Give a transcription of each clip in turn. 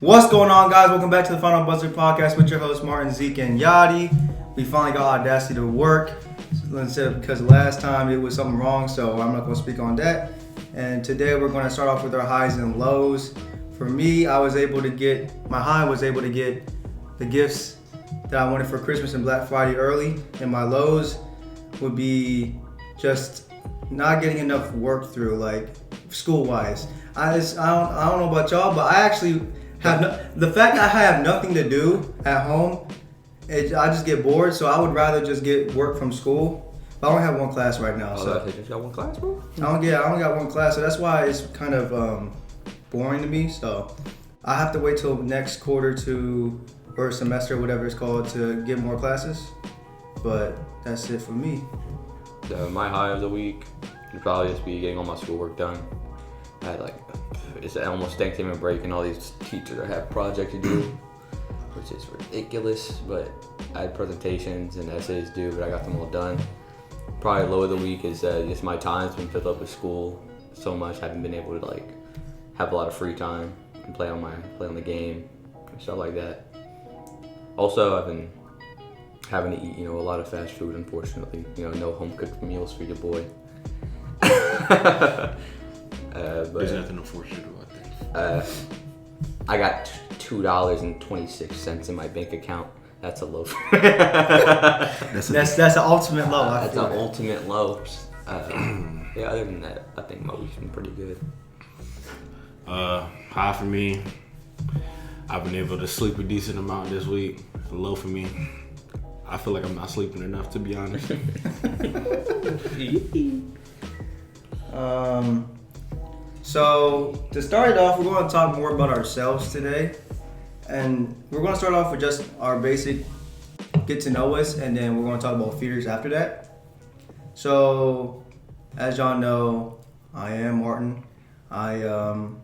What's going on, guys? Welcome back to the Final Buzzer Podcast with your hosts Martin, Zeke, and Yachty. We finally got Audacity to work because last time it was something wrong, so I'm not going to speak on that. And today we're going to start off with our highs and lows. For me, my high was able to get the gifts that I wanted for Christmas and Black Friday early, and my lows would be just not getting enough work through, like school-wise. I don't know about y'all, but I actually the fact that I have nothing to do at home, I just get bored. So I would rather just get work from school. But I only have one class right now. So you just got one class, bro? I only got one class, so that's why it's kind of boring to me. So I have to wait till next quarter or semester, whatever it's called, to get more classes. But that's it for me. So my high of the week would probably just be getting all my schoolwork done. I had it's almost Thanksgiving break and all these teachers that have projects to do, which is ridiculous, but I had presentations and essays due, but I got them all done. Probably low of the week is just my time's been filled up with school so much, I haven't been able to have a lot of free time and play on the game and stuff like that. Also, I've been having to eat, a lot of fast food, unfortunately. No home cooked meals for your boy. But there's nothing unfortunate about that. I got $2.26 in my bank account. That's a low. That's an ultimate low. That's an ultimate low. Yeah. Other than that, I think my week's been pretty good. High for me. I've been able to sleep a decent amount this week. Low for me. I feel like I'm not sleeping enough, to be honest. So to start it off, we're going to talk more about ourselves today, and we're going to start off with just our basic get to know us, and then we're going to talk about fears after that. So, as y'all know, I am Martin. I am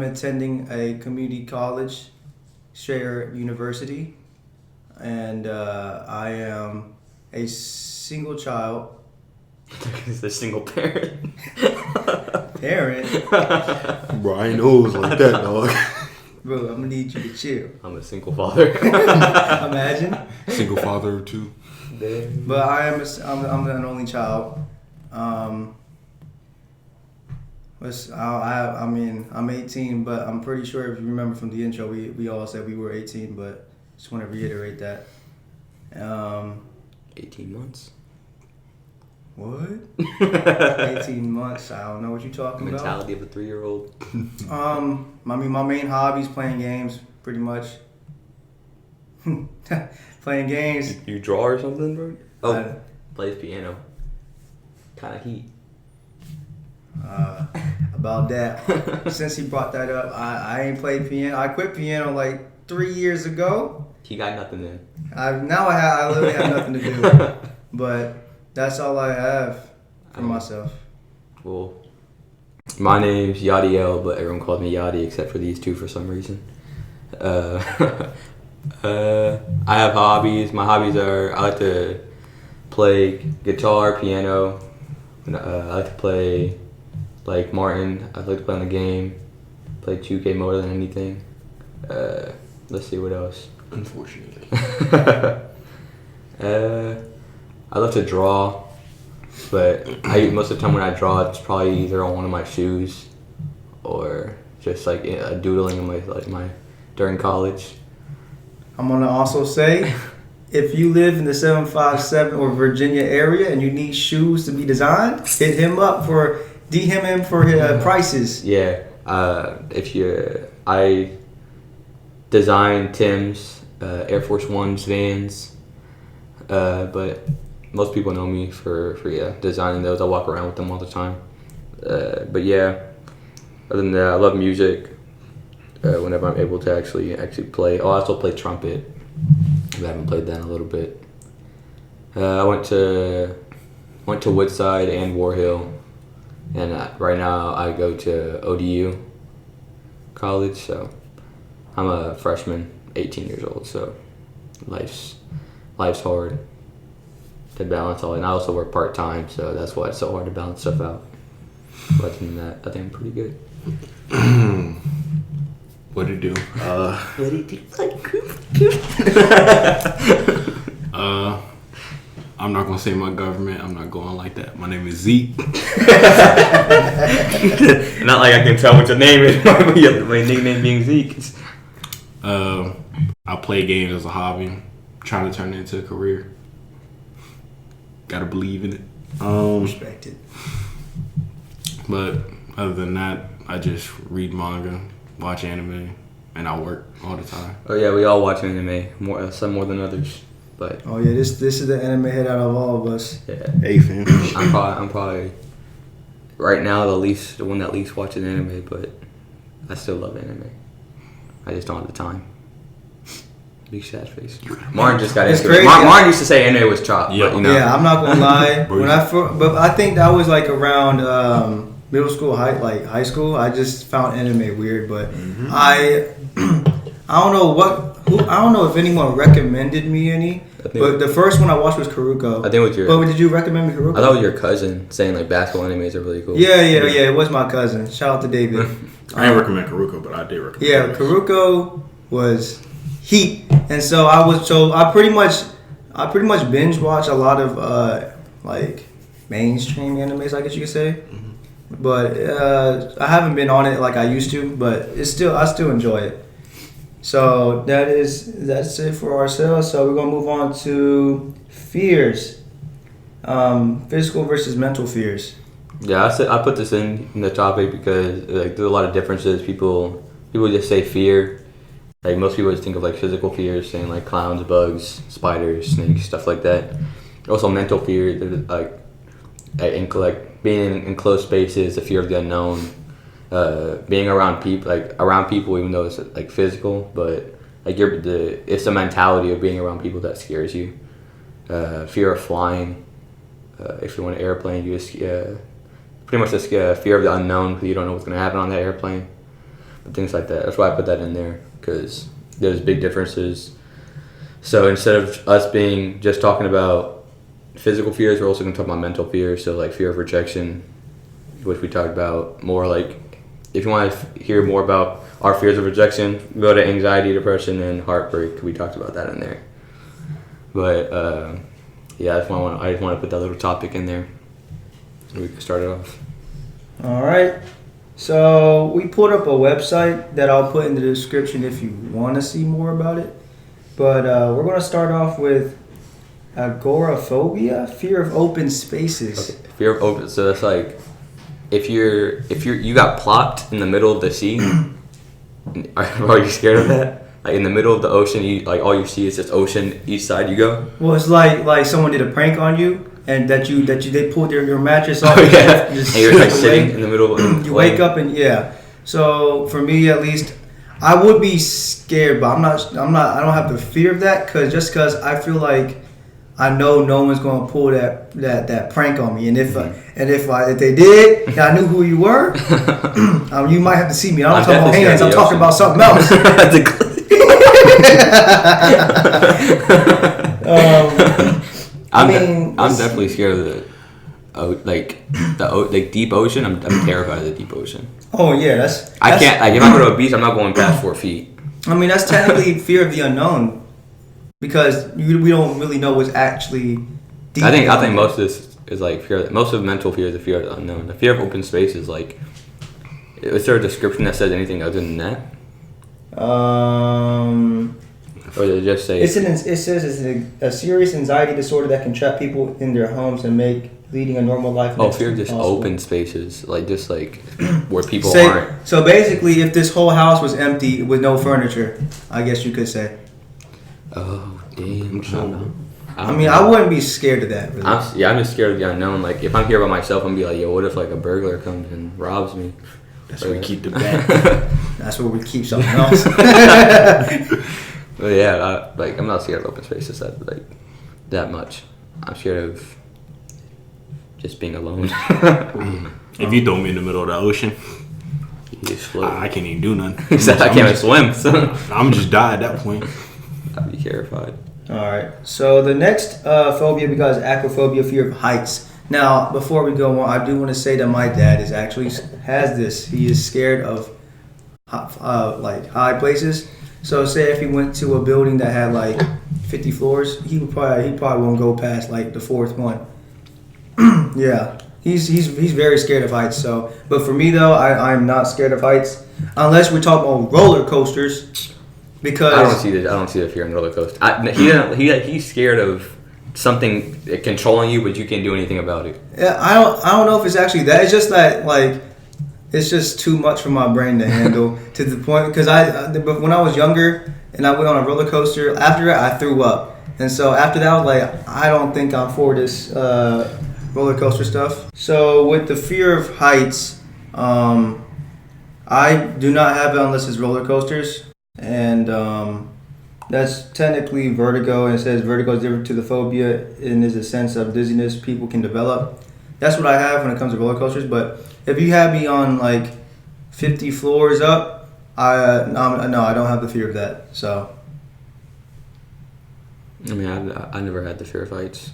attending a community college, Strayer University, and I am a single child. He's a single parent. Bro, I ain't know it was like that, dog. Bro, I'm gonna need you to chill. I'm a single father. Imagine. Single father or two. But I'm an only child. I'm 18, but I'm pretty sure if you remember from the intro, we all said we were 18, but just want to reiterate that. 18 months. What? 18 months. I don't know what you're talking Mentality of a 3-year-old. My main hobby is playing games, pretty much. Playing games. You draw or something, bro? Oh, plays piano. Kind of heat. About that. Since he brought that up, I ain't played piano. I quit piano 3 years ago. He got nothing then. I literally have nothing to do. But that's all I have for myself. Cool. My name's Yadiel, but everyone calls me Yadi except for these two for some reason. I have hobbies. My hobbies are I like to play guitar, piano. I like to play like Martin. I like to play on the game. Play 2K more than anything. Let's see what else. Unfortunately. I love to draw, but most of the time when I draw, it's probably either on one of my shoes or just doodling in my during college. I'm gonna also say, if you live in the 757 or Virginia area and you need shoes to be designed, hit him up for DM him for prices. Yeah, I designed Tim's Air Force One's Vans, but most people know me for designing those. I walk around with them all the time. But yeah, other than that, I love music. Whenever I'm able to actually play. Oh, I also play trumpet. I haven't played that in a little bit. I went to Woodside and War Hill, and right now I go to ODU college. So I'm a freshman, 18 years old. So life's hard to balance all, and I also work part-time, so that's why it's so hard to balance stuff out. But other than that, I think I'm pretty good. What it do? What did you like? I'm not gonna say my government. I'm not going like that. My name is Zeke. Not like I can tell what your name is. My nickname being Zeke. I play games as a hobby. Trying to turn it into a career. Gotta believe in it. Respect it. But other than that, I just read manga, watch anime, and I work all the time. Oh yeah, we all watch anime. Some more than others, but Oh yeah, this is the anime head out of all of us. yeah. Hey fam. I'm probably right now the one that least watches anime, but I still love anime. I just don't have the time. Big sad face. Martin just got It's into it. crazy. Martin used to say anime was chop, Yeah. but you know. Yeah, I'm not gonna lie. But I think that was like around middle school, high school. I just found anime weird, but I don't know if anyone recommended me any. But the first one I watched was Kuruko. I think with your. But did you recommend me Kuruko? I thought with your cousin saying like basketball animes are really cool. Yeah. It was my cousin. Shout out to David. I didn't recommend Karuko, but I did recommend. Yeah, Kuruko was heat, and so I pretty much binge watch a lot of like mainstream animes, I guess you could say. But I haven't been on it like I used to, but I still enjoy it. So that's it for ourselves. So we're gonna move on to fears, physical versus mental fears. Yeah, I put this in the topic because like there's a lot of differences. People just say fear. Like most people just think of like physical fears, saying like clowns, bugs, spiders, snakes, stuff like that. Also mental fear, like being in enclosed spaces, the fear of the unknown, being around people, even though it's like physical, but like it's the mentality of being around people that scares you. Fear of flying. If you're on an airplane, you just pretty much the fear of the unknown because you don't know what's going to happen on that airplane. But things like that. That's why I put that in there because there's big differences. So instead of us being just talking about physical fears, we're also going to talk about mental fears. So like fear of rejection, which we talked about more. Like if you want to hear more about our fears of rejection, go to anxiety, depression, and heartbreak. We talked about that in there. But yeah, I just want to put that little topic in there. We can start it off. All right. So we pulled up a website that I'll put in the description if you want to see more about it. But we're going to start off with agoraphobia, fear of open spaces. Okay. Fear of open. So that's like if you got plopped in the middle of the sea. Are you scared of that? Like in the middle of the ocean, all you see is just ocean. Each side you go. Well, it's like someone did a prank on you. And they pulled your mattress off. Oh, yeah. And you're like sitting in the middle of you wake up and yeah. So for me at least, I would be scared, but I don't have the fear of that because I feel like I know no one's gonna pull that prank on me. And if they did, and I knew who you were, you might have to see me. I'm not talking about hands. I'm talking about something else. I'm definitely scared of the deep ocean. I'm terrified of the deep ocean. Oh yeah, I can't. Like if I go to a beach, I'm not going past 4 feet. I mean, that's technically fear of the unknown because we don't really know what's actually deep. I think most of this is like fear. Most of mental fear is the fear of the unknown. The fear of open space is like. Is there a description that says anything other than that? Or does it just say it says it's a serious anxiety disorder that can trap people in their homes and make leading a normal life. Fear of just open spaces, like just like where people aren't. So basically, if this whole house was empty with no furniture, I guess you could say. Oh damn! I wouldn't be scared of that. Really. I'm just scared of the unknown. Like if I'm here by myself, I'm be like, yo, what if like a burglar comes and robs me? That's where we keep the bag. That's where we keep something else. But yeah, I'm not scared of open spaces that much. I'm scared of just being alone. If you throw me in the middle of the ocean, you just float. I can't even do nothing. Exactly, I can't even swim. So. I'm just die at that point. I'd be terrified. All right. So the next phobia we got is acrophobia, fear of heights. Now, before we go on, I do want to say that my dad has this. He is scared of like high places. So say if he went to a building that had like 50 floors, he probably won't go past like the fourth one. Yeah, he's very scared of heights. So, but for me though, I'm not scared of heights unless we talk about roller coasters. Because I don't see the fear in roller coaster. He's scared of something controlling you, but you can't do anything about it. yeah, I don't know if it's actually that. It's just that like it's just too much for my brain to handle to the point because but when I was younger and I went on a roller coaster, after that I threw up, and so after that I was like, I don't think I'm for this roller coaster stuff. So with the fear of heights, I do not have it unless it's roller coasters, and that's technically vertigo, and it says vertigo is different to the phobia and is a sense of dizziness people can develop. That's what I have when it comes to roller coasters. But if you have me on like 50 floors up, no, I don't have the fear of that. So. I mean, I never had the fear of heights.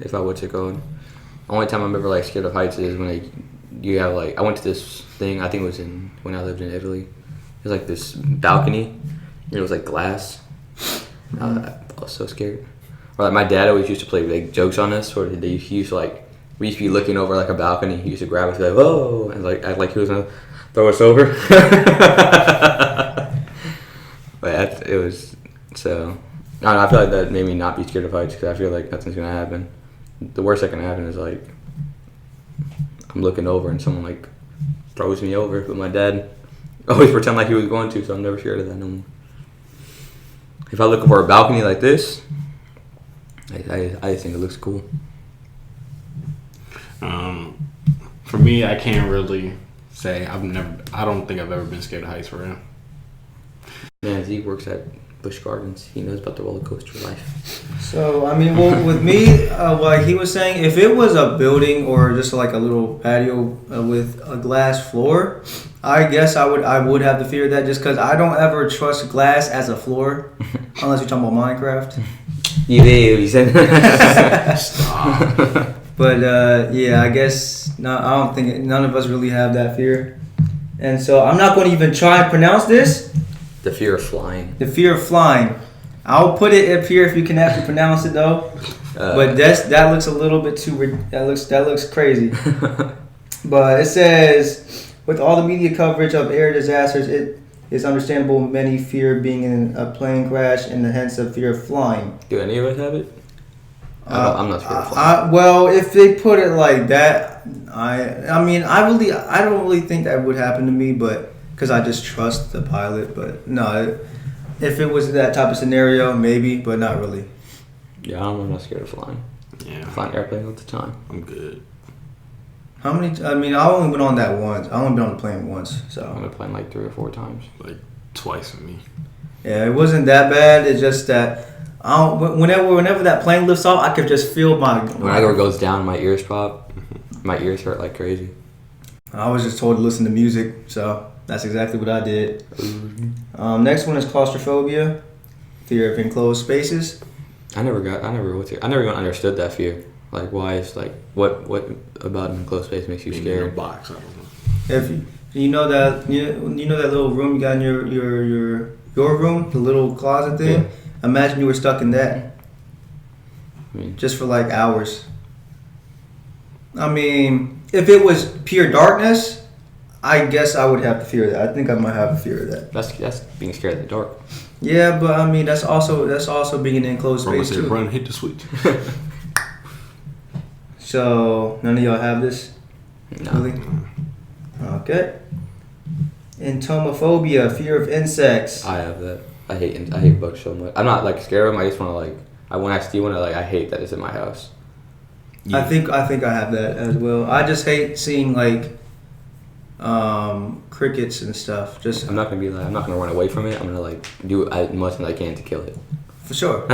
If I would to go, only time I'm ever like scared of heights is when you have like I went to this thing. I think it was when I lived in Italy. It was like this balcony. And it was like glass. I was so scared. Or like my dad always used to play like jokes on us. Or he used to like we used to be looking over like a balcony. He used to grab us like whoa and like act like he was gonna throw us over. But it was so. I don't know, I feel like that made me not be scared of heights because I feel like nothing's gonna happen. The worst that can happen is like I'm looking over and someone like throws me over. But my dad always pretend like he was going to, so I'm never scared of that no more. If I look over a balcony like this, I think it looks cool. For me, I can't really say I don't think I've ever been scared of heights for real. Man, Zeke works at Busch Gardens. He knows about the roller coaster life. So I mean, well, with me, like he was saying, if it was a building or just like a little patio with a glass floor, I guess I would have the fear of that just because I don't ever trust glass as a floor unless you're talking about Minecraft. You did. You said. Stop. But yeah, I guess no, I don't think none of us really have that fear, and so I'm not going to even try and pronounce this. The fear of flying. The fear of flying. I'll put it up here if you can actually pronounce it though. But that looks a little bit too. That looks crazy. But it says, with all the media coverage of air disasters, it is understandable many fear being in a plane crash and hence a fear of flying. Do any of us have it? I'm not scared of flying. Well, if they put it like that, I mean, I don't really think that would happen to me, but because I just trust the pilot. But no, if it was that type of scenario, maybe, but not really. Yeah, I'm not scared of flying. Yeah. I fly an airplane all the time. I'm good. How many? I mean, I only went on that once. I only been on the plane once, I'm so gonna plane like 3 or 4 times. Like twice for me. yeah, it wasn't that bad. It's just that whenever that plane lifts off, I could just feel Whenever it goes down, my ears pop. My ears hurt like crazy. I was just told to listen to music, so that's exactly what I did. Next one is claustrophobia, fear of enclosed spaces. I never even understood that fear. Like, why is like what about an enclosed space makes you Being in a scared? box, I don't know. If you know that you know that little room you got in your room, the little closet thing. Yeah. Imagine you were stuck in that I mean, just for like hours. I mean, if it was pure darkness, I guess I would have the fear of that. I think I might have a fear of that. that's being scared of the dark. Yeah, but I mean that's also being in an enclosed Bro, space said, too. run, hit the switch. So none of y'all have this, No. really? Okay. Entomophobia, fear of insects. I have that. I hate bugs so much. I'm not like scared of them. I just want to like. When I see one, I hate that it's in my house. I think I have that as well. I just hate seeing like crickets and stuff. Just I'm not gonna run away from it. I'm gonna like do as much as I can to kill it. for sure.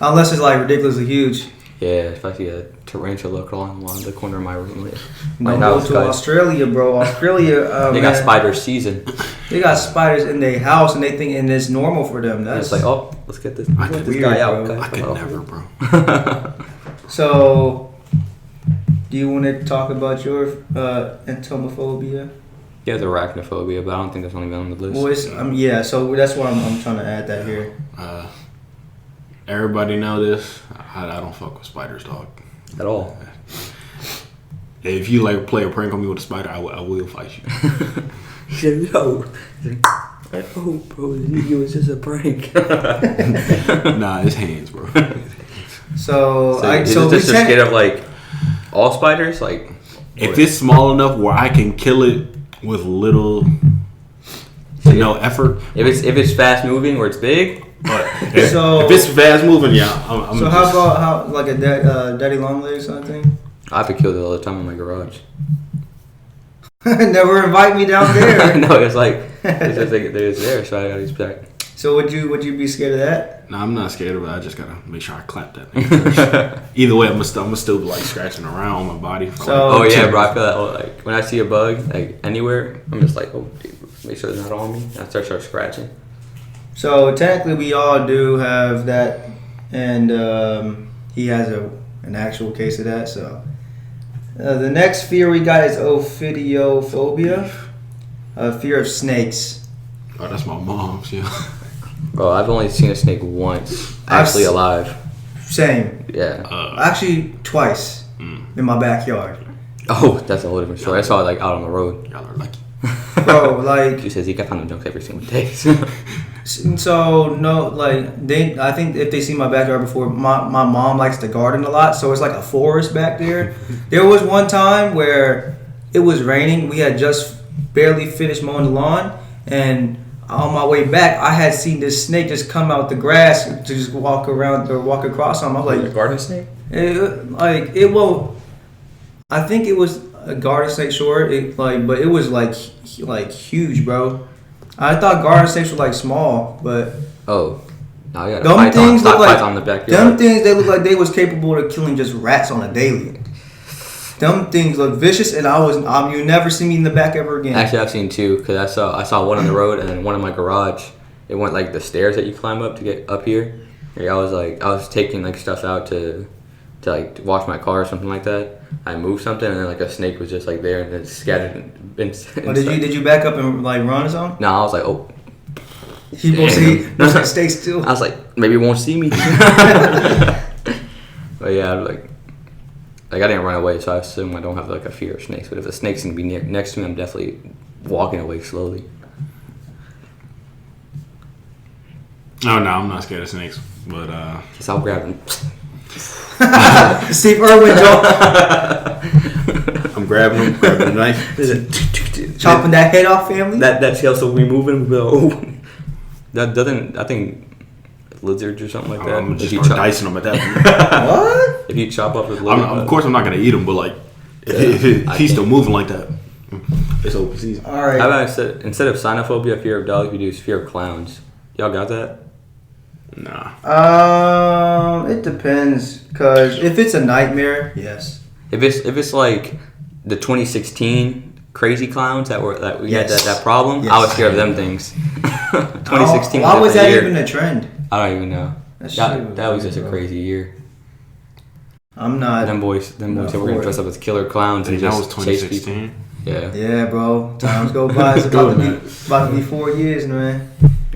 Unless it's like ridiculously huge. Yeah, if I see a tarantula crawling along the corner of my room, No, go to Australia, bro. Australia, they got spider season. They got spiders in their house, and they think and it's normal for them. And That's it's like, oh, let's get this weird, guy out. bro. Okay? I could never, bro. So. Do you want to talk about your entomophobia? He has arachnophobia, but I don't think that's only on the list. Well, yeah, so that's why I'm trying to add that here. Everybody know this. I don't fuck with spiders, dog. At all. If you like play a prank on me with a spider, I will fight you. He said, yo. Oh, bro, it was just a prank. Nah, it's hands, bro. So is it just scared of like all spiders? Like, if it's small enough where I can kill it with little, effort. If it's fast moving or it's big. If it's fast moving, yeah. So how about like a daddy long leg or something? I have to kill it all the time in my garage. Never invite me down there. No, it's like it's there, so I gotta expect. So would you be scared of that? No, I'm not scared of it. I just gotta make sure I clap that thing first. Either way, I'm still like scratching around on my body. For bro, I feel that. Like when I see a bug like anywhere, I'm just like, oh, dude, make sure it's not on me. I start scratching. So technically, we all do have that, and he has an actual case of that. So the next fear we got is ophidiophobia, fear of snakes. Oh, that's my mom's. Yeah. Bro, I've only seen a snake once, actually alive. Same. Yeah. Actually, twice in my backyard. Oh, that's a whole different story. I saw it like out on the road. Y'all are lucky. Bro, like he says he got found in junks every single day. So no, like I think if they see my backyard before, my mom likes to garden a lot, so it's like a forest back there. There was one time where it was raining. We had just barely finished mowing the lawn, and on my way back, I had seen this snake just come out the grass to just walk around or walk across them. I was like, a garden snake? I think it was a garden snake, sure. But it was like huge, bro. I thought garden snakes were like small, but no, I got them things look like on the backyard. Them things they look like they was capable of killing just rats on a daily. Them things look vicious, and you never see me in the back ever again. Actually, I've seen two because I saw one on the road and then one in my garage. It went like the stairs that you climb up to get up here. I was taking like stuff out to like wash my car or something like that. I moved something and then like a snake was just like there and then scattered. Did you back up and like run or something? No, I was like, oh. He won't see. Stay still. I was like, maybe he won't see me. But yeah, like I didn't run away, so I assume I don't have like a fear of snakes. But if a snake's gonna be next to me, I'm definitely walking away slowly. Oh no, I'm not scared of snakes, but just I'll grab him. Steve Irwin joke. I'm grabbing a knife, chopping that head off, family. That tail still be moving. Oh, that doesn't. I think lizards or something like that. I'm just dicing them at that point. What? If you chop off his lizard, of course I'm not gonna eat them, but like if he's still moving like that, it's open season. All right. How about instead of cynophobia, fear of dogs, we do fear of clowns. Y'all got that? Nah. It depends, cause if it's a nightmare, yes. If it's like the 2016 crazy clowns that we had that problem, yes. I was scared of them things. 2016. Why was that even a trend? I don't even know. That was just a crazy year. I'm not. Them boys said we're gonna dress up as killer clowns and just chase people. Yeah. Yeah, bro. Times go by. It's about to be 4 years, man.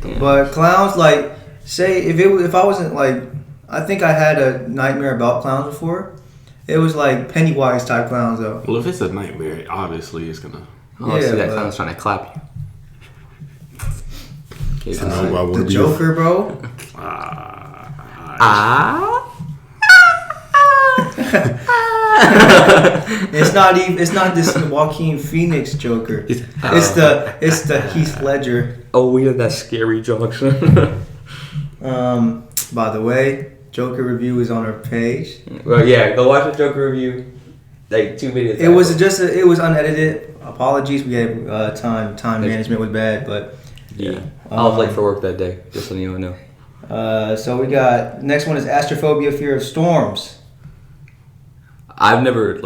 Yeah. But clowns, like, say if I wasn't like, I think I had a nightmare about clowns before. It was like Pennywise type clowns though. Well, if it's a nightmare, obviously it's gonna. I see that clown's trying to clap you. The Joker, bro. It's not this Joaquin Phoenix Joker. It's the Heath Ledger. Oh, we have that scary jokes. By the way, Joker review is on our page. Well, yeah, go watch the Joker review. Like 2 videos. It was it was unedited. Apologies, we had time management was bad, but yeah. I was late for work that day. Just so you know. So we got next one is astrophobia, fear of storms. I've never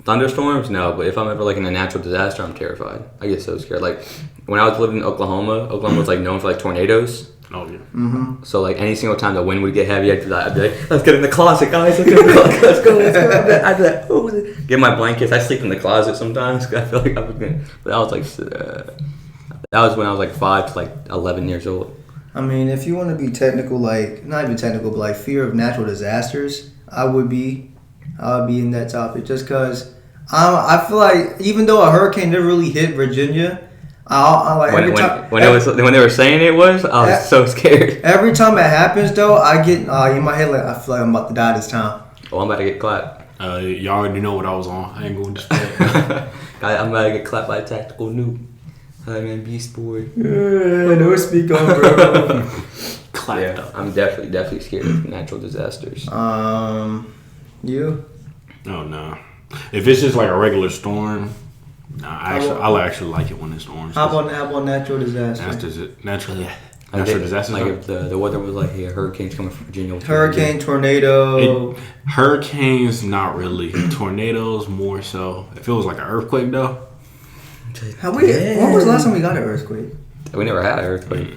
thunderstorms, no, but if I'm ever in a natural disaster, I'm terrified. I get so scared. Like when I was living in Oklahoma was known for tornadoes. Oh yeah. Mm-hmm. So any single time the wind would get heavy, I'd be like, let's get in the closet, guys. Let's go. I'd be like, oh, get my blankets. I sleep in the closet sometimes 'cause I feel like I was gonna. But that was like that was when I was like 5 to like 11 years old. I mean, if you want to be technical, like not even technical, but like fear of natural disasters, I would be in that topic just because I feel like even though a hurricane never really hit Virginia, I like when they were saying it was, I was so scared. Every time it happens, though, I get in my head like I feel like I'm about to die this time. Oh, I'm about to get clapped. Y'all already know what I was on. I ain't going to display. I'm about to get clapped by a tactical noob. Hi man, Beast Boy. No speak on, bro. Clapped up. I'm definitely scared of natural disasters. You? Oh no. If it's just like a regular storm, I actually like it when it storms. How about natural disasters? Natural Like disasters. Like if the weather was like, yeah, hurricanes coming from Virginia. Hurricane, tornado. Hurricanes, not really. Tornadoes, more so. If it was like an earthquake, though. When was the last time we got an earthquake? We never had an earthquake.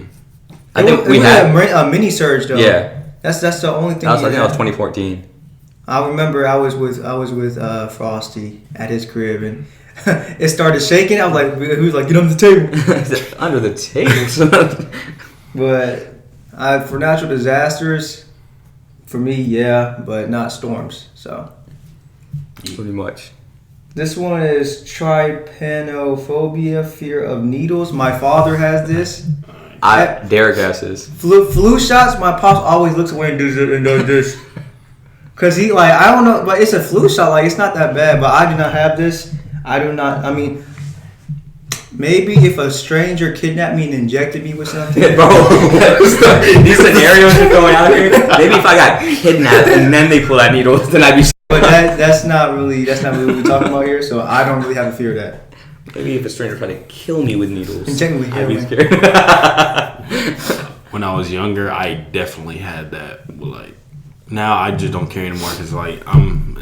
I think we had a mini surge though. Yeah, that's the only thing. I think that was 2014. I remember I was with Frosty at his crib and it started shaking. I was like, he was like, get under the table. Under the table. But for natural disasters, for me, yeah, but not storms. So pretty much. This one is trypanophobia, fear of needles. My father has this. Derek has this. Flu shots. My pops always looks away and does this. Cause he like I don't know, but it's a flu shot. Like it's not that bad. But I do not have this. I do not. I mean, maybe if a stranger kidnapped me and injected me with something. Bro, these scenarios are going out here. Maybe if I got kidnapped and then they pull that needle, then I'd be. But that's not really what we're talking about here. So I don't really have a fear of that. Maybe if a stranger tried to kill me with needles, I'd be scared. When I was younger, I definitely had that. Like now, I just don't care anymore because like I'm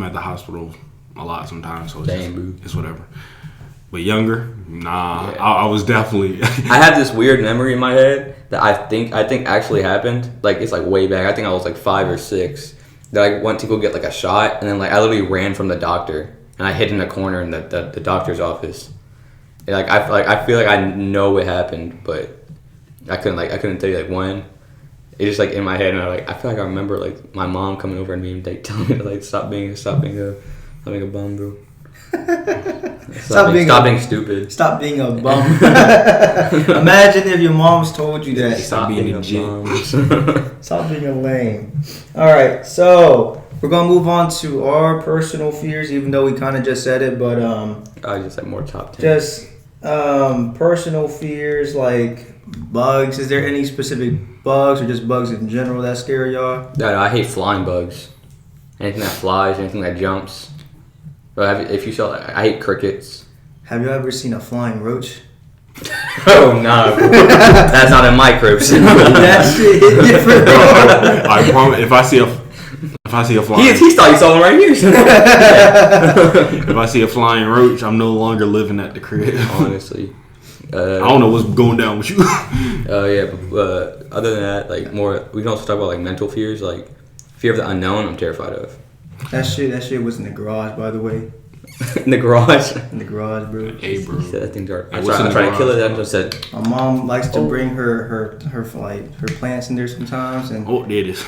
at the hospital a lot sometimes, so it's whatever. But younger, nah, yeah. I was definitely. I have this weird memory in my head that I think actually happened. Like it's like way back. I think I was like 5 or 6. That I went to go get like a shot, and then like I literally ran from the doctor, and I hid in a corner in the doctor's office. And, I feel like I know it happened, but I couldn't tell you like when. It's just like in my head, and I feel like I remember like my mom coming over and me like telling me to like stop being a bum, bro. Stop being stupid. Stop being a bum. Imagine if your mom's told you that. Stop being a bum. Stop being a lame. All right, so we're gonna move on to our personal fears, even though we kind of just said it, but I just like more top 10. Just personal fears like bugs. Is there any specific bugs or just bugs in general that scare y'all? No, I hate flying bugs. Anything that flies, anything that jumps. If you saw, I hate crickets. Have you ever seen a flying roach? Oh no, that's not in my cribs. That shit hit different, bro. I promise. If I see a flying, he thought he saw him right here. If I see a flying roach, I'm no longer living at the crib. Honestly, I don't know what's going down with you. Yeah, but other than that, like more, we can also talk about like mental fears, like fear of the unknown. I'm terrified of. That shit was in the garage, by the way. In the garage? In the garage, bro. Hey, bro. He said that thing's dark. I tried to kill it. I just said. My mom likes to bring her plants in there sometimes, and there it is.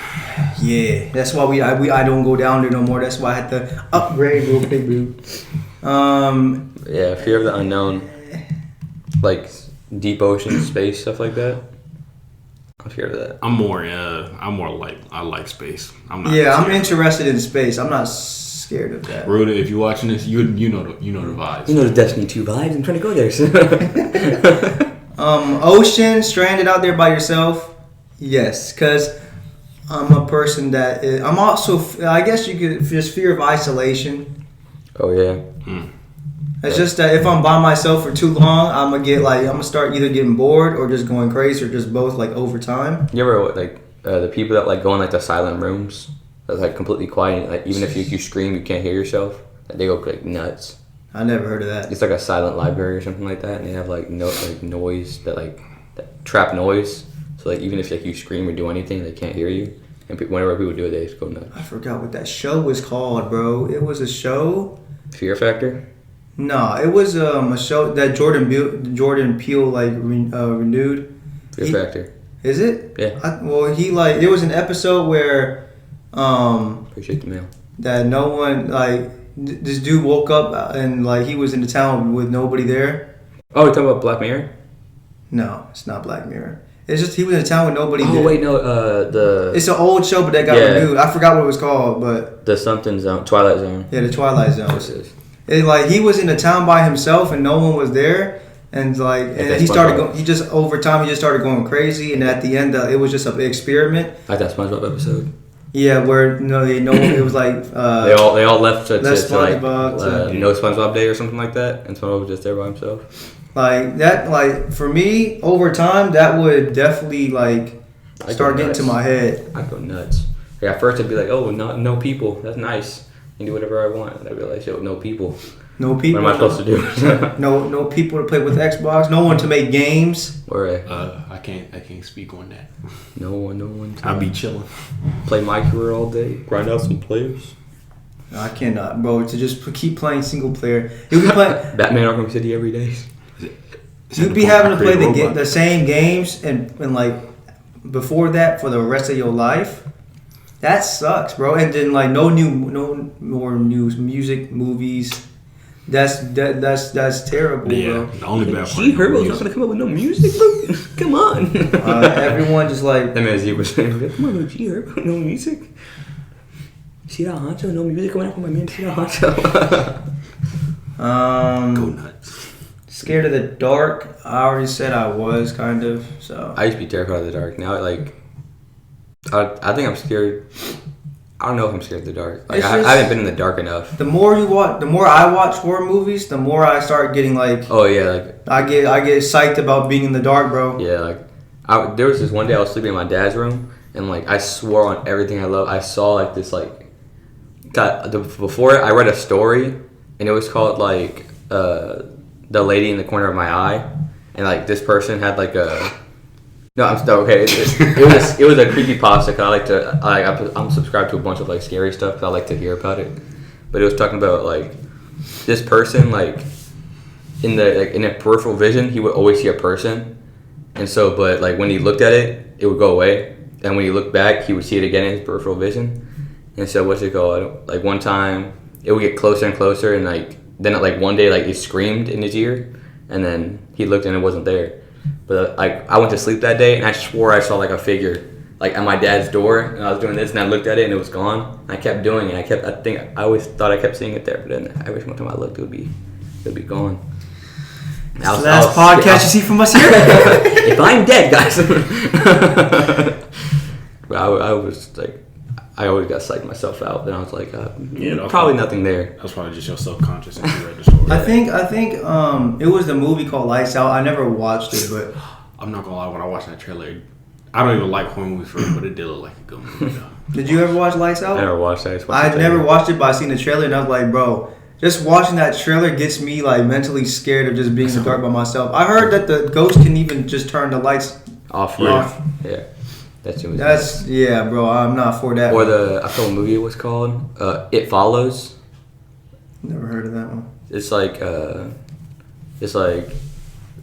Yeah, that's why I don't go down there no more. That's why I had to upgrade real quick, bro. Yeah, fear of the unknown, like deep ocean, space, stuff like that. I'm scared of that. I'm more like I like space. I'm interested in space. I'm not scared of that. Ruda, if you're watching this, you know the vibes. You know the Destiny 2 vibes. I'm trying to go there. Ocean, stranded out there by yourself. Yes, because I'm a person that I'm also. I guess you could just fear of isolation. Oh yeah. It's just that if I'm by myself for too long, I'm gonna start either getting bored or just going crazy or just both like over time. You ever the people that like go in like the silent rooms that's like completely quiet, like even if you scream you can't hear yourself, they go like nuts. I never heard of that. It's like a silent library or something like that, and they have like noise that trap noise. So like even if like you scream or do anything, they can't hear you. And whenever people do it, they just go nuts. I forgot what that show was called, bro. It was a show. Fear Factor? No, it was a show that Jordan Peele like renewed. Fear Factor. Is it? Yeah. There was an episode where Appreciate the mail. that no one this dude woke up and like he was in the town with nobody there. Oh, you're talking about Black Mirror? No, it's not Black Mirror. It's just he was in a town with nobody there. Oh wait, no, It's an old show, but that got renewed. I forgot what it was called, but the something zone, Twilight Zone. Yeah, the Twilight Zone. This is. He was in a town by himself and no one was there, and he started going. He just over time he just started going crazy, and at the end it was just an experiment. Like that SpongeBob episode. Yeah, where it was like they all left to no SpongeBob Day or something like that, and SpongeBob was just there by himself. Like that, like for me, over time that would definitely start getting to my head. I'd go nuts. Like at first I'd be like, oh, no people, that's nice. I can do whatever I want. And I'd be like, yo, no people. No people. What am I supposed to do? no people to play with Xbox. No one to make games. I can't speak on that. No one. I'll be chilling. Play my career all day. Grind out some players. No, I cannot, bro. To just keep playing single player. You'll be playing Batman Arkham City every day. You'd be having to play the same games and like before that for the rest of your life. That sucks, bro. And then no more news, music, movies. That's terrible, yeah, bro. The only bad part. Herbo's not gonna come up with no music, bro. Come on. Everyone just like. That man Z was saying, "Come on, G Herbo, no music." See that Honcho, no music coming out from my man. See that Honcho. Go nuts. Scared of the dark. I already said I was kind of. So I used to be terrified of the dark. Now, I think I'm scared. I don't know if I'm scared of the dark. I haven't been in the dark enough. The more I watch horror movies, the more I start getting Oh yeah, I get psyched about being in the dark, bro. Yeah, there was this one day I was sleeping in my dad's room, and I swore on everything I love. I saw before it, I read a story, and it was called The Lady in the Corner of My Eye, and this person had No, I'm still okay. It was a creepypasta. I'm subscribed to a bunch of scary stuff because I like to hear about it. But it was talking about this person in a peripheral vision he would always see a person, and so when he looked at it, it would go away, and when he looked back he would see it again in his peripheral vision. And so what's it called? One time it would get closer and closer, and then one day it screamed in his ear, and then he looked and it wasn't there. But I went to sleep that day and I swore I saw a figure at my dad's door, and I was doing this and I looked at it and it was gone. And I kept doing it. I always thought I kept seeing it there, but then every single time I looked, it would be gone. That's the last podcast you see from us here. If I'm dead, guys. But I was I always got psyched myself out. Then I was probably nothing there. That's probably just your subconscious and you read the story. I think it was the movie called Lights Out. I never watched it, but I'm not gonna lie. When I watched that trailer, I don't even like horror movies for it, but it did look like a good movie. Did you ever watch Lights Out? I never watched that. I never watched it, but I seen the trailer and I was like, bro, just watching that trailer gets me mentally scared of just being in the dark by myself. I heard that the ghost can even just turn the lights off. Yeah. That's yeah, bro. I'm not for that. Or I forgot what movie it was called. It Follows. Never heard of that one. It's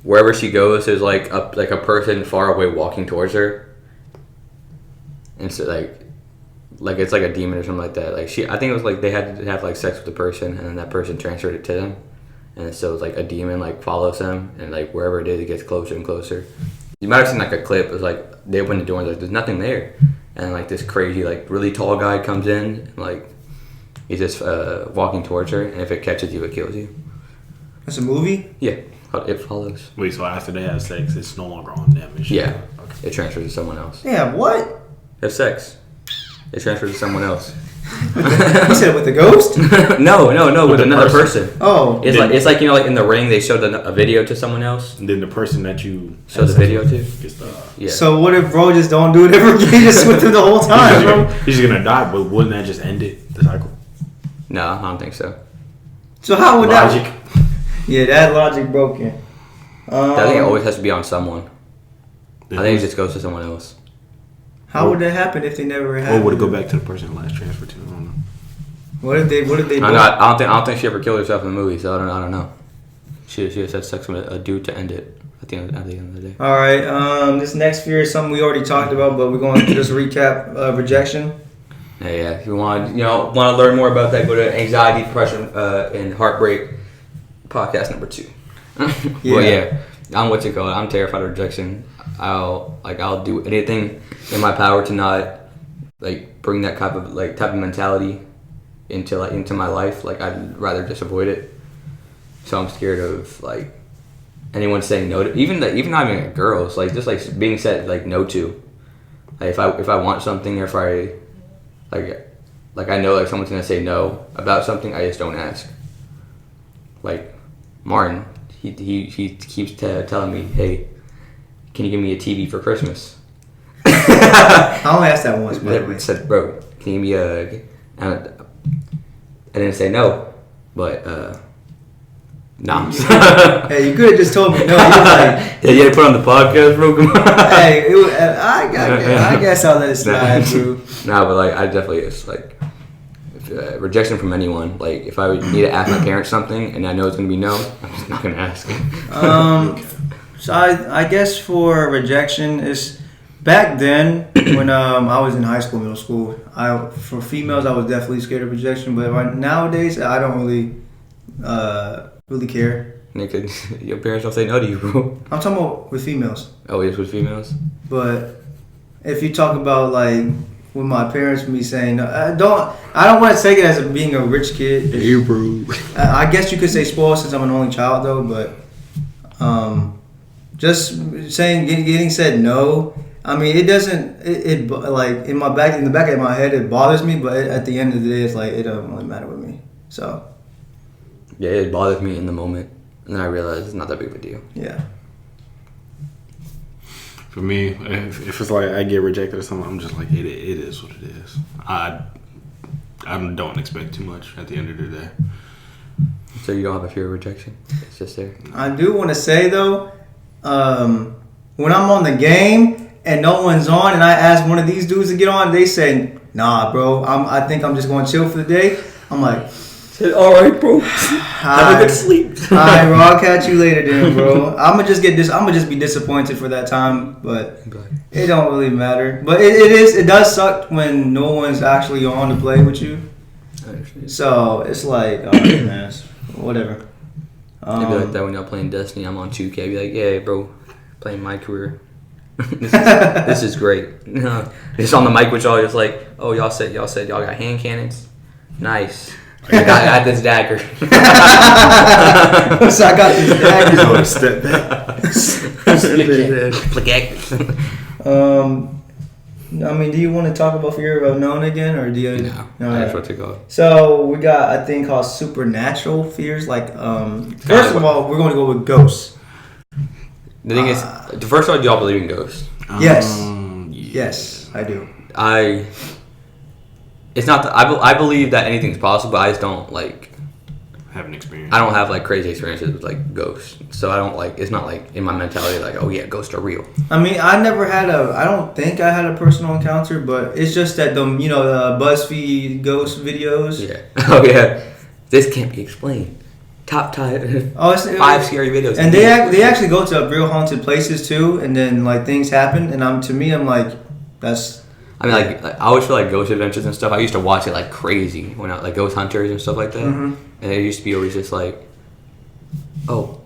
wherever she goes, there's a person far away walking towards her, and so it's a demon or something like that. I think it was they had to have sex with the person, and then that person transferred it to them, and so it's a demon follows them, and wherever it is, it gets closer and closer. You might have seen a clip. It was they open the door and there's nothing there, and this crazy really tall guy comes in and he's just walking towards her, and if it catches you, it kills you. That's a movie? Yeah, It Follows. Wait, so after they have sex, it's no longer on them? Yeah, okay. It transfers to someone else. Yeah, what? Have sex. It transfers to someone else. You said with the ghost? No, with another person. Oh, it's in The Ring they showed a video to someone else. And then the person that you show the video to. Yeah. So what if bro just don't do it ever again? Just with him the whole time, bro. He's just gonna die, but wouldn't that just end it? The cycle? No, I don't think so. So how would that? Yeah, that logic broken. I think it always has to be on someone. I think it just goes to someone else. How would that happen if they never had? Or would it go back to the person last transferred to? I don't know. What if they? I don't think she ever killed herself in the movie, so I don't know. She just had sex with a dude to end it at the end of the day. All right. This next fear is something we already talked about, but we're going to just recap rejection. Yeah. If you want to learn more about that, go to Anxiety, Depression, and Heartbreak podcast number 2. Yeah. I'm terrified of rejection. I'll do anything in my power to not like bring that type of mentality into my life. Like I'd rather just avoid it. So I'm scared of like anyone saying no to even not even girls, like just like being said like no to. Like if I want something, or if I like I know like someone's gonna say no about something, I just don't ask. Like Martin, he keeps telling me, hey, can you give me a TV for Christmas? I only asked that once, by the way. I said, bro, can you give me a... I didn't say no, but nah. Hey, you could have just told me no. You was like, yeah, you had to put on the podcast, bro. Come on. Hey, I guess I'll let it slide, bro. Nah, but like I definitely it's like rejection from anyone. Like if I would need to ask my parents something and I know it's gonna be no, I'm just not gonna ask. So I guess for rejection is back then when I was in high school, middle school. For females I was definitely scared of rejection, but nowadays I don't really care. Your parents don't say no to you, bro. I'm talking about with females. Oh, yes, with females. But if you talk about like with my parents, me saying no, I don't want to take it as being a rich kid. Hey, bro. I guess you could say spoiled since I'm an only child though, but just saying getting said no. I mean, it doesn't. It like in the back of my head, it bothers me. But at the end of the day, it's like it doesn't really matter with me. So yeah, it bothers me in the moment, and then I realize it's not that big of a deal. Yeah. For me, if it's like I get rejected or something, I'm just like it is what it is. I don't expect too much at the end of the day. So you don't have a fear of rejection? It's just there. I do want to say though, when I'm on the game and no one's on, and I ask one of these dudes to get on, they say, "Nah, bro, I think I'm just going to chill for the day." I'm like, "All right, bro. Have a good sleep." All right, bro. I'll catch you later, then, bro. I'm gonna just be disappointed for that time, but it don't really matter. But it does suck when no one's actually on to play with you. So it's like, all right, man, whatever. It'd be like that when y'all playing Destiny. I'm on 2K. I'd be like, yeah, bro, playing my career. this is great. Just on the mic with y'all, just like, oh, y'all said y'all got hand cannons. Nice. I got this dagger. So I got this dagger. So step back. I mean, do you want to talk about fear of unknown again, or do you? No, that's what to go. So we got a thing called supernatural fears. Like, first of all, we're going to go with ghosts. The thing is, the first one, do y'all believe in ghosts? Yes. Yes, I do. It's not that I believe that anything's possible, but I just don't like have an experience. I don't have like crazy experiences with like ghosts, so I don't like. It's not like in my mentality like, oh yeah, ghosts are real. I mean, I don't think I had a personal encounter, but it's just that the BuzzFeed ghost videos. Yeah. Oh yeah. This can't be explained. Top 5 scary videos. And they actually go to real haunted places too, and then like things happen, and I'm like, that's. I mean, like I always feel like ghost adventures and stuff. I used to watch it like crazy when I like Ghost Hunters and stuff like that. Mm-hmm. And it used to be always just like, oh,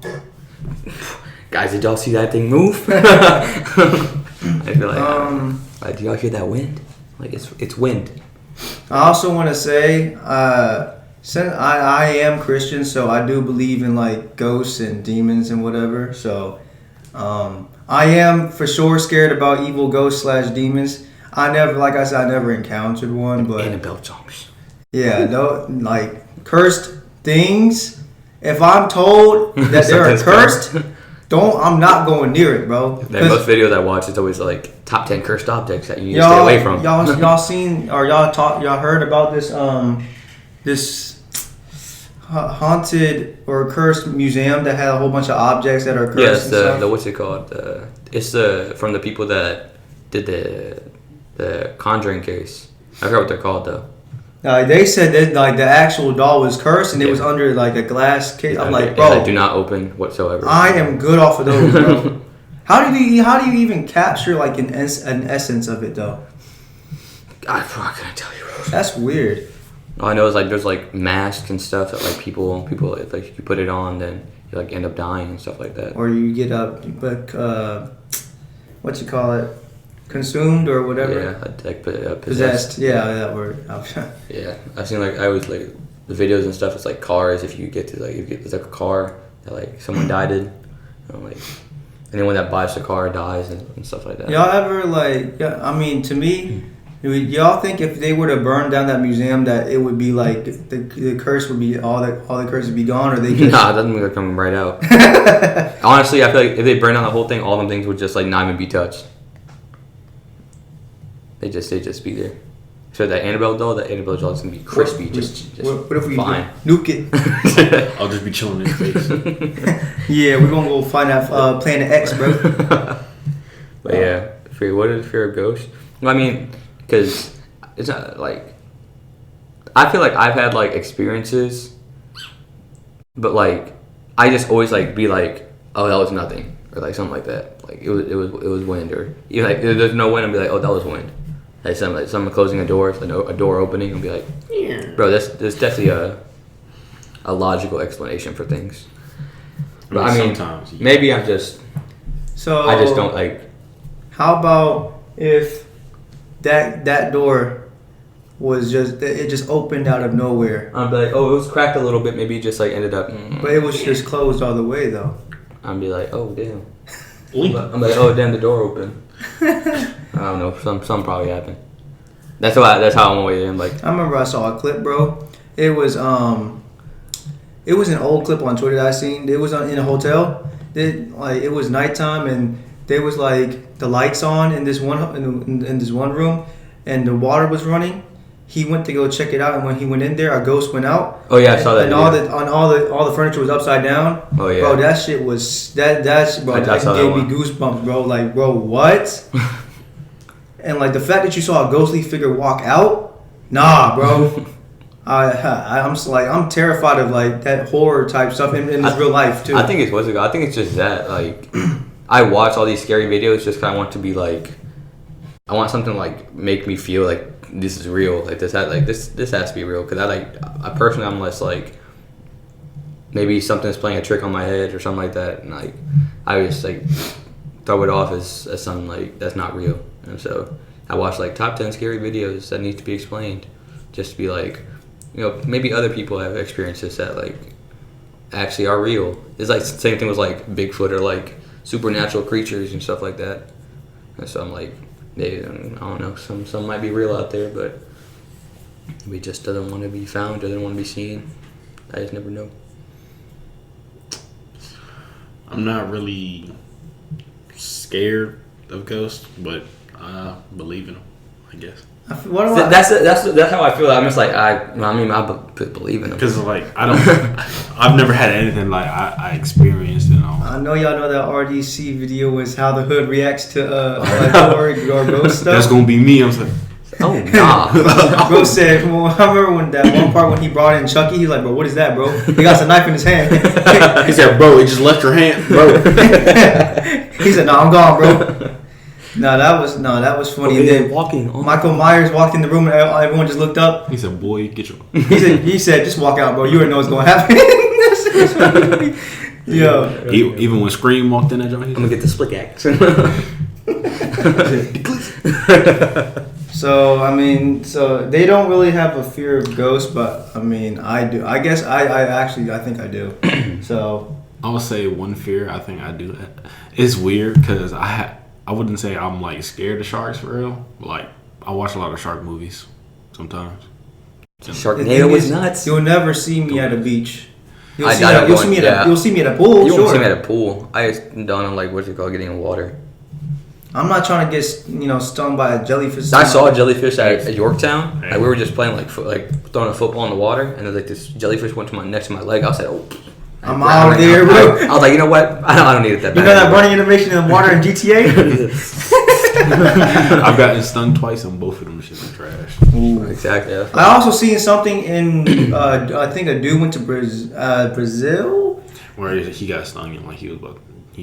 guys, did y'all see that thing move? I feel like, do y'all hear that wind? Like it's wind. I also want to say, since I am Christian, so I do believe in like ghosts and demons and whatever. So I am for sure scared about evil ghosts / demons. I never encountered one, but Annabelle songs. Yeah, no, like cursed things. If I'm told that they're cursed, I'm not going near it, bro. Most videos I watch, it's always like top 10 cursed objects that you need to stay away from. Y'all seen or y'all heard about this this haunted or cursed museum that had a whole bunch of objects that are cursed? Yes, the what's it called? It's from the people that did the the Conjuring case. I forgot what they're called though. They said that like the actual doll was cursed and it was under like a glass case. I'm like, bro, they do not open whatsoever. I am good off of those, bro. How do you even capture like an essence of it though? I couldn't tell you. That's weird. All I know is like there's like masks and stuff that like people if like you put it on, then you like end up dying and stuff like that. Or you get what you call it, consumed or whatever. Yeah, like possessed. Yeah, that word. Yeah, I've seen like I was like the videos and stuff. It's like cars. If you get to like it's like a car that like someone died in, like anyone that buys the car dies and stuff like that. Y'all ever like? Yeah, I mean, to me. Y'all think if they were to burn down that museum that it would be like the curse would be all the curse would be gone, or they just... Nah, it doesn't mean they're coming right out. Honestly, I feel like if they burn down the whole thing, all them things would just like not even be touched. They just be there. So that Annabelle doll is gonna be crispy, just what if we fine. Nuke it? I'll just be chilling in his face. Yeah, we're gonna go find that Planet X, bro. But yeah, what is fear of ghosts? I mean. Because it's not like I feel like I've had like experiences, but like I just always like be like, oh, that was nothing, or like something like that. Like it was wind, or you like there's no wind and be like, oh, that was wind. Like someone closing a door, a door opening, and be like, yeah. Bro, there's definitely a logical explanation for things. But I mean, sometimes maybe I just don't like. How about if that door was just opened out of nowhere? I'd be like, oh, it was cracked a little bit. Maybe it just like ended up. But it was just closed all the way though. I'd be like, oh damn. I'm like, oh damn, the door open. I don't know. Some probably happened. That's how I'm always in. Like I remember I saw a clip, bro. It was an old clip on Twitter that I seen. It was in a hotel. It was nighttime and there was like the lights on in this one room, and the water was running. He went to go check it out, and when he went in there, a ghost went out. Oh yeah, I saw that. And all the furniture was upside down. Oh yeah, bro, that shit was that gave me goosebumps, bro. Like, bro, what? And like the fact that you saw a ghostly figure walk out, nah, bro. I'm terrified of like that horror type stuff in this real life too. I think it's just that like. I watch all these scary videos just because I want to be like, I want something to like make me feel like this is real. Like this has to be real. Because I personally I'm less like maybe something's playing a trick on my head or something like that, and like I just like throw it off as something like that's not real. And so I watch like top 10 scary videos that need to be explained, just to be like, you know, maybe other people have experiences that like actually are real. It's like the same thing with like Bigfoot or like supernatural creatures and stuff like that. And so I'm like, I don't know, some might be real out there, but we just doesn't want to be found, doesn't want to be seen. I just never know. I'm not really scared of ghosts, but I believe in them, I guess. That's how I feel. I'm just like I believe in them because like I've never had anything like I experienced. You know. I know y'all know that RDC video was how the hood reacts to horror or ghost stuff. That's gonna be me. I'm like, oh nah. Bro said, well, I remember when that one part when he brought in Chucky. He's like, bro, what is that, bro? He got some knife in his hand. He said, bro, it just left your hand, bro. He said, no, I'm gone, bro. No, that was funny. Okay, and then Michael Myers walked in the room and everyone just looked up. He said, "Boy, get your." He said, "Just walk out, bro. You already know what's gonna happen." Yo. Even when Scream walked in that joint, I'm gonna get the split axe. So I mean, they don't really have a fear of ghosts, but I mean, I do. I guess I think I do. So I would say one fear I think I do. It's weird because I wouldn't say I'm like scared of sharks for real. But, like I watch a lot of shark movies sometimes. Sharknado was nuts. You'll never see me at a beach. You'll see me at a pool. You won't see me at a pool. I just done on like what's it called, getting in water. I'm not trying to get stung by a jellyfish. I saw a jellyfish at Yorktown. Like, we were just playing like throwing a football in the water, and then like this jellyfish went next to my leg. I was like, oh. I'm out there, bro. I was like, you know what? I don't need it that bad. You know that running animation in water in GTA? I've gotten stung twice and both of them shits are trash. Ooh. Exactly. Yeah. I also seen something in. I think a dude went to Brazil. Where he got stung and like he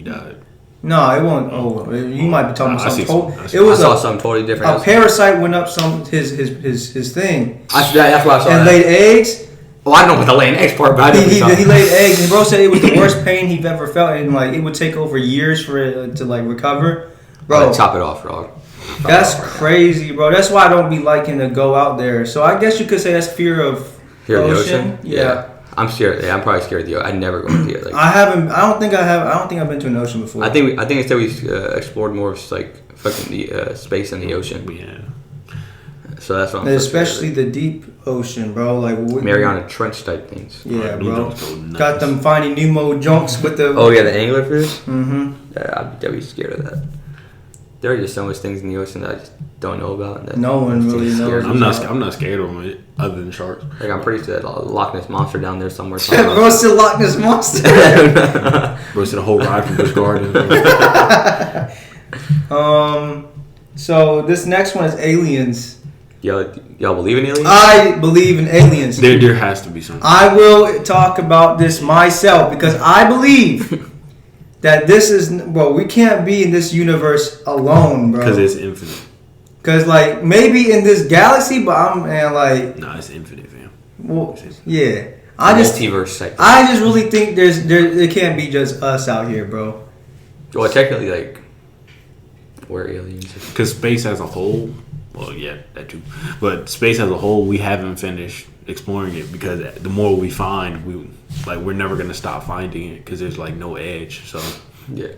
died. No, it wasn't. Oh, you might be talking about something. It was something totally different. A parasite went up his thing. That's why I saw. And laid eggs. Well, I don't know what the laying eggs part, but he laid eggs. And bro said it was the worst pain he've ever felt, and like it would take over years for it to like recover. Bro, chop it off, dog. That's crazy, bro. That's why I don't be liking to go out there. So I guess you could say that's fear of the ocean. Yeah. I'm scared. Yeah, I'm probably scared of the ocean. I never go into it. Like, I haven't. I don't think I have. I don't think I've been to an ocean before. I think instead we explored more of like fucking the space and the ocean. Yeah. So that's what I'm especially the deep ocean, bro. Like Mariana Trench type things. Yeah, bro. Got them Finding Nemo junks with the. Oh yeah, the anglerfish. Mm-hmm. Yeah, I'd be scared of that. There are just so much things in the ocean that I just don't know about. That no one really knows. I'm not scared of them other than sharks. Like I'm pretty sure that Loch Ness monster down there somewhere. Bro, still Loch Ness monster. Bro, it's a whole ride from Busch Gardens. So this next one is aliens. Y'all believe in aliens? I believe in aliens. There has to be something. I will talk about this myself because I believe that this is, bro, we can't be in this universe alone, bro. Because it's infinite. Because, like, maybe in this galaxy, but Nah, it's infinite, fam. Well, yeah. Multiverse type. I just really think it can't be just us out here, bro. Well, technically, like, we're aliens. Because space as a whole, well, yeah, that too. But space as a whole, we haven't finished exploring it because the more we find, we're never gonna stop finding it because there's like no edge. So yeah,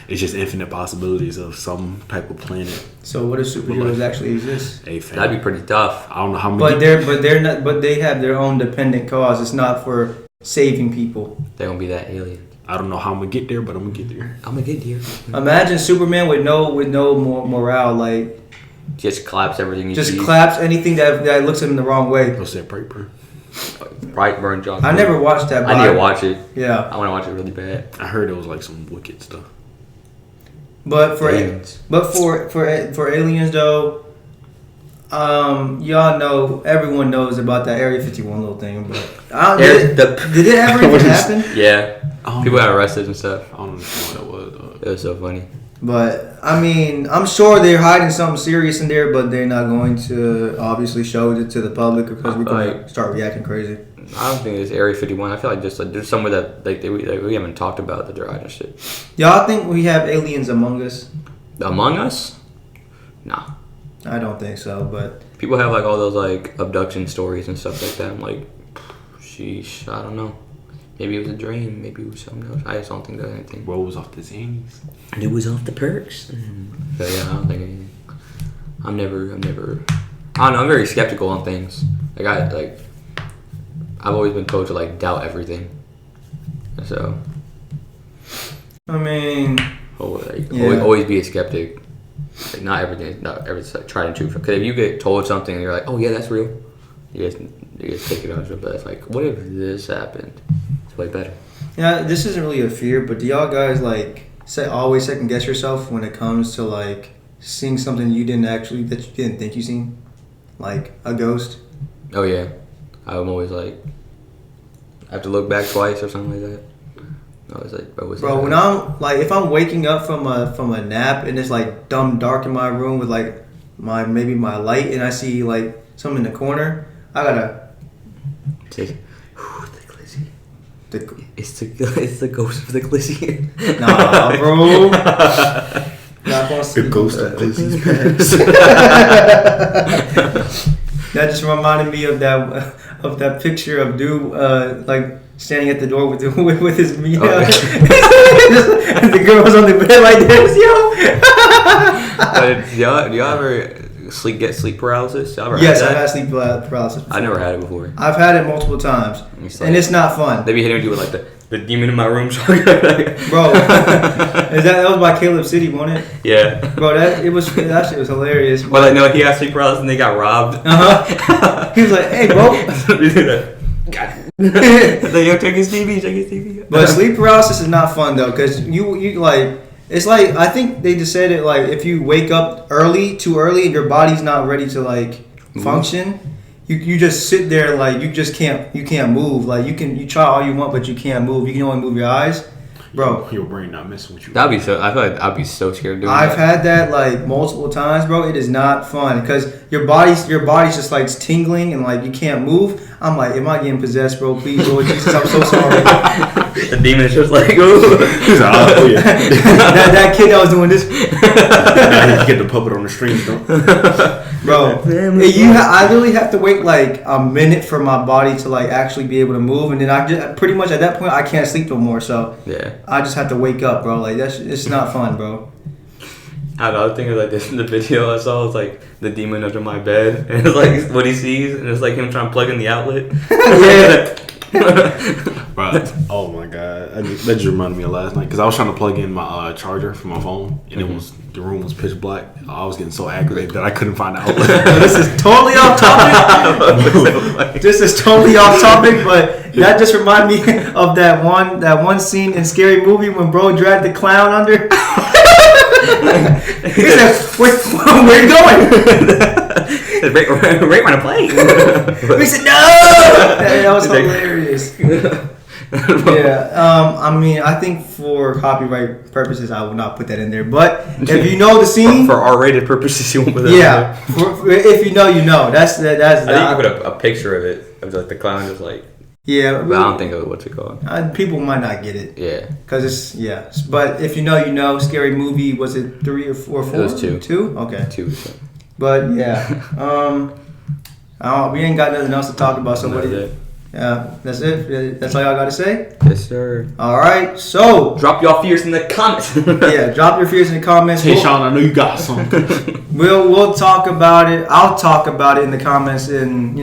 it's just infinite possibilities of some type of planet. So what if superheroes actually exist? That'd be pretty tough. I don't know how many. But they're not. But they have their own dependent cause. It's not for saving people. They're gonna be that alien. I don't know how I'm gonna get there, but I'm gonna get there. I'm gonna get there. Imagine Superman with no morale, like. Just collapse everything. Just collapse anything that looks at him the wrong way. What's that, Brightburn? Brightburn, John. I never watched that. I need to watch it. Yeah, I want to watch it really bad. I heard it was like some wicked stuff. But for aliens though, y'all know, everyone knows about that Area 51 little thing. But did it ever even happen? Yeah, people got arrested and stuff. I don't know what it was. It was so funny. But I mean, I'm sure they're hiding something serious in there, but they're not going to obviously show it to the public because we're going to start reacting crazy. I don't think it's Area 51. I feel like just like there's somewhere that we haven't talked about that they're hiding shit. Y'all think we have aliens among us? Among us? Nah. I don't think so, but people have like all those like abduction stories and stuff like that. I'm like, sheesh, I don't know. Maybe it was a dream. Maybe it was something else. I just don't think there's anything. Bro was off the zanies. It was off the perks. So yeah, I don't think anything. I'm never. I don't know. I'm very skeptical on things. I've always been told to like doubt everything. So. I mean. Always be a skeptic. Like, not everything. Not everything's like tried and true. Because if you get told something and you're like, oh yeah, that's real. You guys take it as real. But it's like, what if this happened? Way better. Yeah, this isn't really a fear, but do y'all guys always second guess yourself when it comes to like seeing something that you didn't think you seen, like a ghost? Oh yeah, I'm always like, I have to look back twice or something like that. I was like, bro, when I'm like, if I'm waking up from a nap and it's like dumb dark in my room with like my light and I see like something in the corner, I gotta take. It's the ghost of the Glizzy. Nah, bro. The ghost of Glizzy's past. That just reminded me of that picture of dude like standing at the door with his meat. Okay. The girl was on the bed like this, yo. Do y'all ever get sleep paralysis? Yes, I've had sleep paralysis before. I never had it before. I've had it multiple times, and it's not fun. They be hitting you with like the demon in my room. Bro, that was by Caleb City, wasn't it? Yeah. Bro, that shit was hilarious. Well, like no, he had sleep paralysis and they got robbed. He was like, "Hey, bro." Yo, check his TV. But sleep paralysis is not fun though, because you like It's like I think they just said it like if you wake up too early, and your body's not ready to like function. You just sit there like you can't move. Like you try all you want, but you can't move. You can only move your eyes, bro. Your brain not messing with you. I feel like I'd be so scared of doing I've that. had that like multiple times, bro. It is not fun because your body's just like tingling and like you can't move. I'm like, am I getting possessed, bro? Please, Lord Jesus, I'm so sorry. The demon is just like, ooh. He's like, oh yeah. that kid that was doing this, Now you get the puppet on the strings, though. bro. I literally have to wait like a minute for my body to like actually be able to move, and then I just, pretty much at that point I can't sleep no more. So Yeah. I just have to wake up, bro. Like it's not fun, bro. I don't know, I was thinking like this in the video I saw. It's like the demon under my bed, and it's like what he sees, and it's like him trying to plug in the outlet. Yeah. Bro, oh my god, that just reminded me of last night because I was trying to plug in my charger for my phone, and the room was pitch black. I was getting so aggravated that I couldn't find the outlet. This is totally off topic. This is totally off topic, but that just reminded me of that one scene in Scary Movie when bro dragged the clown under. He said, "Where you going?" Right on a plane. We said, "No." That was hilarious. Yeah, I mean, I think for copyright purposes, I will not put that in there. But if you know the scene, for R-rated purposes, you won't put that. yeah. If you know, you know. That's. I think you put a picture of it of like the clown just like. Yeah, but I don't think of what's it called. People might not get it. Yeah, because it's But if you know, you know. Scary Movie, was it 3 or 4? 4? It was 2. 2? Okay. 2. But yeah, we ain't got nothing else to talk about. So that's it. That's all y'all got to say. Yes, sir. All right, so drop your fears in the comments. Yeah, drop your fears in the comments. Hey, Sean, I know you got something. We'll talk about it. I'll talk about it in the comments in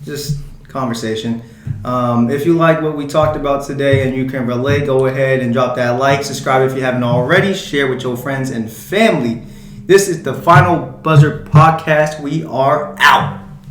just conversation. If you like what we talked about today and you can relate, go ahead and drop that like, subscribe if you haven't already, share with your friends and family. This is the Final Buzzer Podcast. We are out.